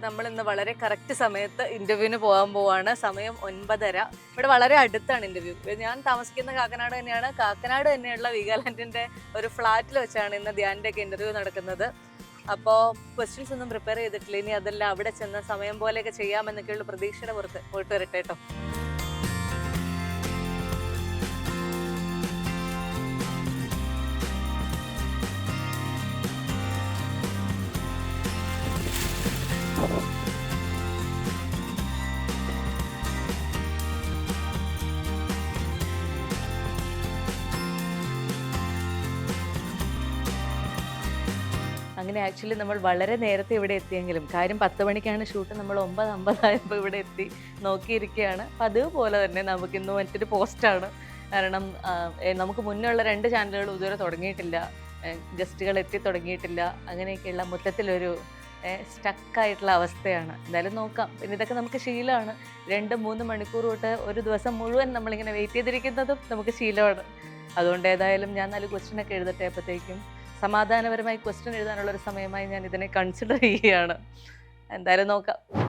നമ്മൾ ഇന്ന് വളരെ കറക്റ്റ് സമയത്ത് ഇന്റർവ്യൂവിന് പോകാൻ പോവാണ്. സമയം 9:30. ഇവിടെ വളരെ അടുത്താണ് ഇന്റർവ്യൂ. ഞാൻ താമസിക്കുന്ന കാക്കനാട് തന്നെയാണ്. കാക്കനാട് തന്നെയുള്ള വീഗാലാൻഡിന്റെ ഒരു ഫ്ലാറ്റിൽ വെച്ചാണ് ഇന്ന് ധ്യാനിന്റെ ഒക്കെ ഇന്റർവ്യൂ നടക്കുന്നത്. അപ്പോൾ ക്വസ്റ്റ്യൻസ് ഒന്നും പ്രിപ്പയർ ചെയ്തിട്ടില്ല. ഇനി അതെല്ലാം അവിടെ ചെന്ന് സമയം പോലെയൊക്കെ ചെയ്യാമെന്നൊക്കെയുള്ള പ്രതീക്ഷയുടെ പുറത്ത് പോയിട്ട് വരട്ടെ കേട്ടോ. അങ്ങനെ ആക്ച്വലി നമ്മൾ വളരെ നേരത്തെ ഇവിടെ എത്തിയെങ്കിലും കാര്യം 10 മണിക്കാണ് ഷൂട്ട്, നമ്മൾ 9:50 ഇവിടെ എത്തി നോക്കിയിരിക്കുകയാണ്. അപ്പം അതുപോലെ തന്നെ നമുക്കിന്ന് മറ്റൊരു പോസ്റ്റാണ്. കാരണം നമുക്ക് മുന്നേ ഉള്ള 2 ചാനലുകളും ഇതുവരെ തുടങ്ങിയിട്ടില്ല, ഗസ്റ്റുകൾ എത്തി തുടങ്ങിയിട്ടില്ല. അങ്ങനെയൊക്കെയുള്ള മൊത്തത്തിലൊരു സ്റ്റക്കായിട്ടുള്ള അവസ്ഥയാണ്. എന്തായാലും നോക്കാം. പിന്നെ ഇതൊക്കെ നമുക്ക് ശീലമാണ്. 2-3 മണിക്കൂർ തൊട്ട് ഒരു ദിവസം മുഴുവൻ നമ്മളിങ്ങനെ വെയിറ്റ് ചെയ്തിരിക്കുന്നതും നമുക്ക് ശീലമാണ്. അതുകൊണ്ട് ഏതായാലും ഞാൻ 4 ക്വസ്റ്റ്യനൊക്കെ എഴുതട്ടെ. അപ്പോഴത്തേക്കും സമാധാനപരമായി ക്വസ്റ്റ്യൻ എഴുതാനുള്ളൊരു സമയമായി ഞാൻ ഇതിനെ കൺസിഡർ ചെയ്യുകയാണ്. എന്തായാലും നോക്കാം.